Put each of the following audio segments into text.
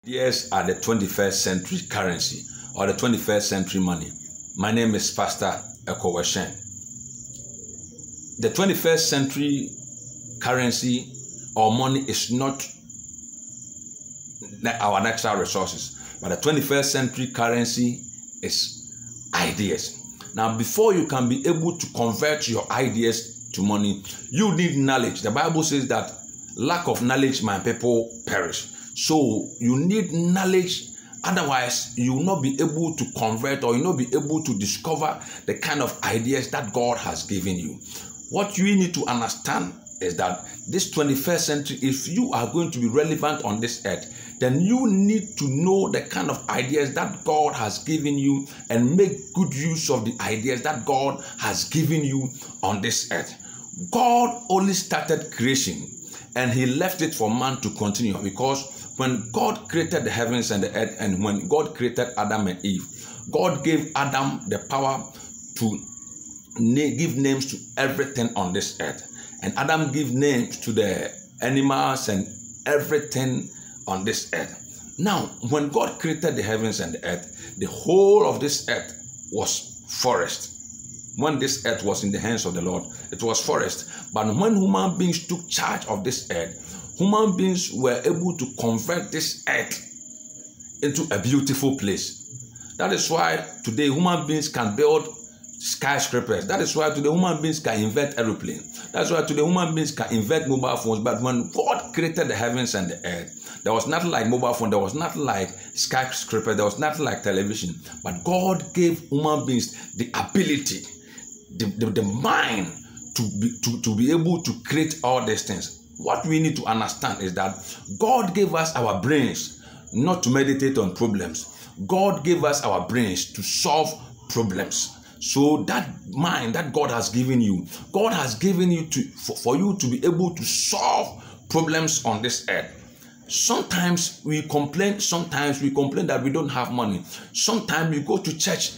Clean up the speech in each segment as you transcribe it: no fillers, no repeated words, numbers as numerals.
Ideas are the 21st century currency or the 21st century money. My name is Pastor Ekoweshen. The 21st century currency or money is not our natural resources, but the 21st century currency is ideas. Now, before you can be able to convert your ideas to money, you need knowledge. The Bible says that lack of knowledge, my people perish. So you need knowledge, otherwise you will not be able to convert or you will not be able to discover the kind of ideas that God has given you. What you need to understand is that this 21st century, if you are going to be relevant on this earth, then you need to know the kind of ideas that God has given you and make good use of the ideas that God has given you on this earth. God only started creation and he left it for man to continue, because when God created the heavens and the earth, and when God created Adam and Eve, God gave Adam the power to give names to everything on this earth. And Adam gave names to the animals and everything on this earth. Now, when God created the heavens and the earth, the whole of this earth was forest. When this earth was in the hands of the Lord, it was forest. But when human beings took charge of this earth, human beings were able to convert this earth into a beautiful place. That is why today human beings can build skyscrapers. That is why today human beings can invent aeroplanes. That's why today human beings can invent mobile phones. But when God created the heavens and the earth, there was nothing like mobile phone, there was nothing like skyscraper, there was nothing like television. But God gave human beings the ability, the mind to be able to create all these things. What we need to understand is that God gave us our brains not to meditate on problems. God gave us our brains to solve problems. So that mind that God has given you, God has given you for you to be able to solve problems on this earth. Sometimes we complain that we don't have money. Sometimes we go to church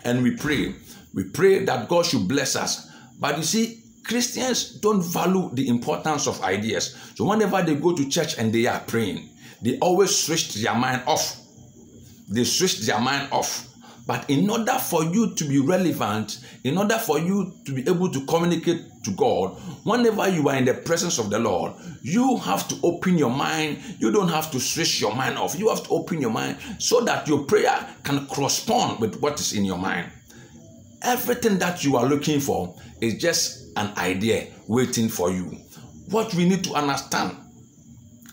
and we pray. We pray that God should bless us. But you see, Christians don't value the importance of ideas. So whenever they go to church and they are praying, they always switch their mind off. They switch their mind off. But in order for you to be relevant, in order for you to be able to communicate to God, whenever you are in the presence of the Lord, you have to open your mind. You don't have to switch your mind off. You have to open your mind so that your prayer can correspond with what is in your mind. Everything that you are looking for is just an idea waiting for you. What we need to understand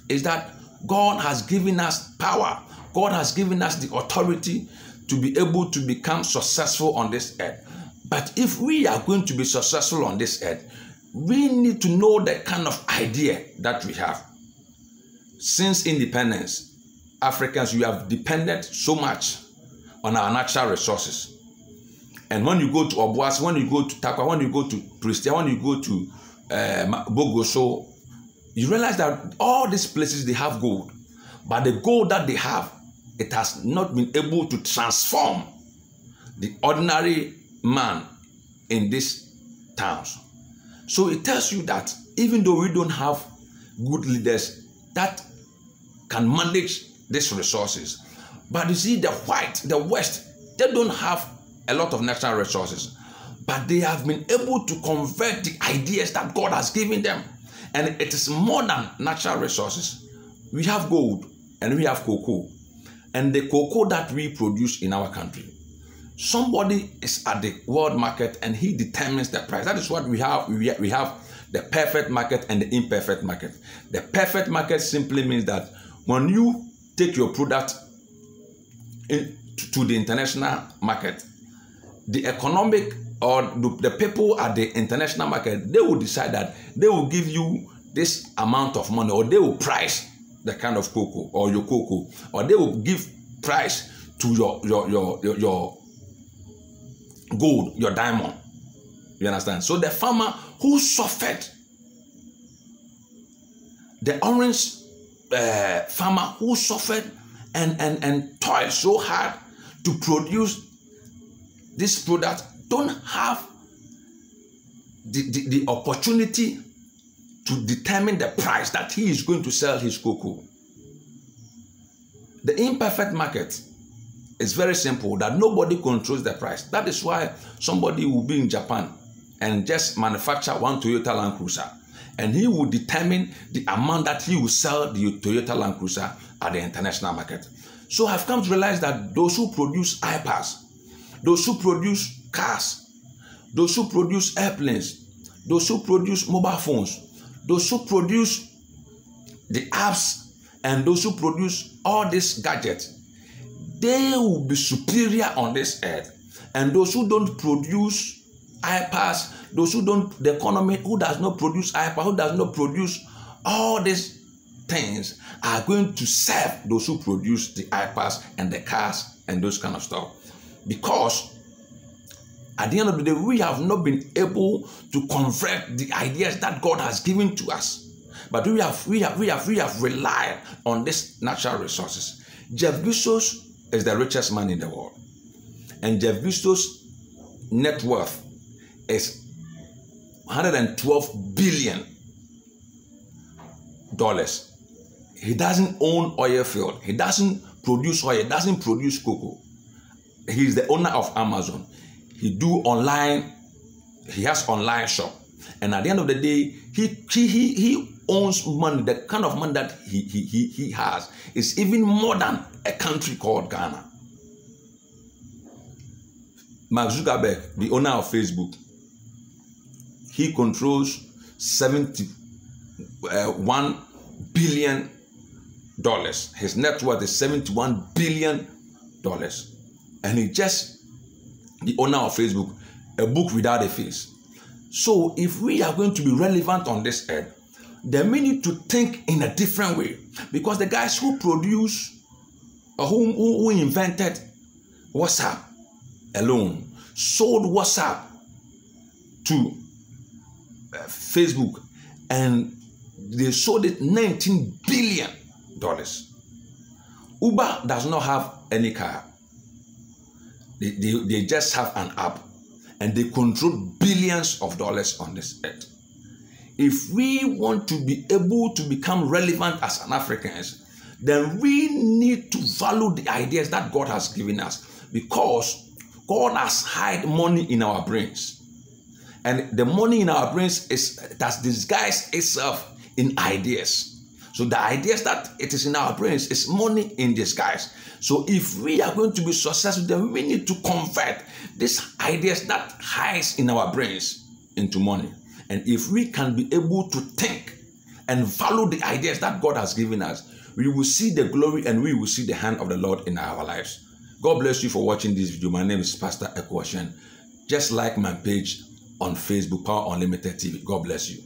is that God has given us power. God has given us the authority to be able to become successful on this earth. But if we are going to be successful on this earth, we need to know the kind of idea that we have. Since independence, Africans, we have depended so much on our natural resources. And when you go to Obuasi, when you go to Takwa, when you go to Pristia, when you go to Bogoso, you realize that all these places, they have gold. But the gold that they have, it has not been able to transform the ordinary man in these towns. So it tells you that even though we don't have good leaders that can manage these resources, but you see the West, they don't have a lot of natural resources, but they have been able to convert the ideas that God has given them. And it is more than natural resources. We have gold and we have cocoa. And the cocoa that we produce in our country, somebody is at the world market and he determines the price. That is what we have. We have the perfect market and the imperfect market. The perfect market simply means that when you take your product to the international market, the economic or the people at the international market, they will decide that they will give you this amount of money, or they will price the kind of cocoa or your cocoa, or they will give price to your gold, your diamond. You understand? So the farmer who suffered, the orange farmer who suffered and toiled so hard to produce this product, don't have the opportunity to determine the price that he is going to sell his cocoa. The imperfect market is very simple, that nobody controls the price. That is why somebody will be in Japan and just manufacture one Toyota Land Cruiser, and he will determine the amount that he will sell the Toyota Land Cruiser at the international market. So I've come to realize that those who produce iPads, those who produce cars, those who produce airplanes, those who produce mobile phones, those who produce the apps, and those who produce all these gadgets, they will be superior on this earth. And those who don't produce iPads, those who don't, the economy, who does not produce iPads, who does not produce all these things, are going to serve those who produce the iPads and the cars and those kind of stuff. Because at the end of the day, we have not been able to convert the ideas that God has given to us. But we have relied on these natural resources. Jeff Bezos is the richest man in the world. And Jeff Bezos' net worth is $112 billion. He doesn't own oil field. He doesn't produce oil. He doesn't produce cocoa. He's the owner of Amazon. He has online shop. And at the end of the day, he owns money. The kind of money that he has is even more than a country called Ghana. Mark Zuckerberg, the owner of Facebook, he controls $71 billion. His net worth is $71 billion. And he just, the owner of Facebook, a book without a face. So if we are going to be relevant on this earth, then we need to think in a different way. Because the guys who produce, or who invented WhatsApp alone, sold WhatsApp to Facebook, and they sold it $19 billion. Uber does not have any car. They just have an app, and they control billions of dollars on this earth. If we want to be able to become relevant as an Africans, then we need to value the ideas that God has given us, because God has hid money in our brains. And the money in our brains that's disguised itself in ideas. So the ideas that it is in our brains is money in disguise. So if we are going to be successful, then we need to convert these ideas that hides in our brains into money. And if we can be able to think and value the ideas that God has given us, we will see the glory and we will see the hand of the Lord in our lives. God bless you for watching this video. My name is Pastor Eko Oshen. Just like my page on Facebook, Power Unlimited TV. God bless you.